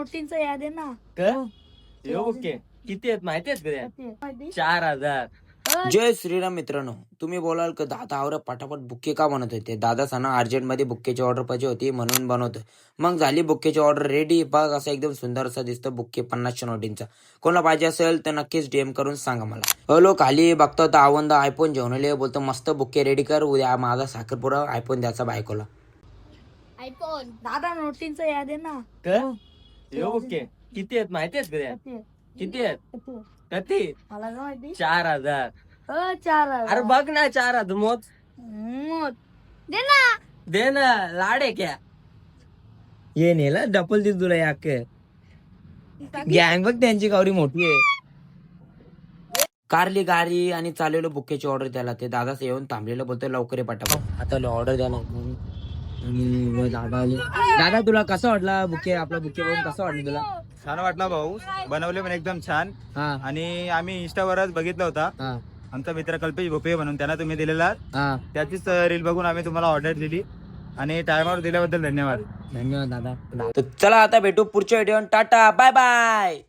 नोटींचं याद आहे ना. ओके किती आहेत माहिती आहेत का? 4,000. जय श्रीराम मित्रांनो, तुम्ही बोलाल का दादा आवर पटापट बुक्के का बनवत होते? दादा सणा अर्जंट मध्ये बुक्केची ऑर्डर पाहिजे होती म्हणून बनवतो. मग झाली बुक्केची ऑर्डर रेडी. बघ असं एकदम सुंदर असं दिसतं बुक्के 50च्या नोटींचा. कोणाला पाहिजे असेल तर नक्कीच डीएम करून सांगा मला. हॅलो, खाली बघतो तर आवंद आयफोन घेऊन आले. बोलतो मस्त बुक्के रेडी कर, उद्या माझा साखरपुरा आयफोन द्यायचा बायकोला. आयफोन दादा नोटींचं याद आहे ना. ओके किती आहेत माहिती आहेत का? किती आहेत किती? मला काय माहिती. 4,000. 4,000. अरे बघ ना 4,000 मोज दे ना. दे ना. लाडे क्या ये नेला डबल दिस तुला याक गँग बघ त्यांची गावरी मोठी आहे. कारली गारी आणि चाललेलो बुक्केची ऑर्डर द्यायला. ते दादा येऊन थांबलेलं, बोलतो लवकर पटापट आता ऑर्डर द्यायला. दादा आले. दादा तुला कसं वाटला बुके? आपला बुके बघून कसं वाटलं तुला? छान वाटला भाऊ, बनवले पण एकदम छान. हा आणि आम्ही इंस्टावरच बघितला होता, हा आमचा मित्र कल्पेश भोपे म्हणून, त्यांना तुम्ही दिलेला हा. त्याचीच रील बघून आम्ही तुम्हाला ऑर्डर दिली आणि टायमावर दिल्याबद्दल धन्यवाद. धन्यवाद दादा. तर चला आता भेटू पुढच्या व्हिडिओ. Tata bye bye.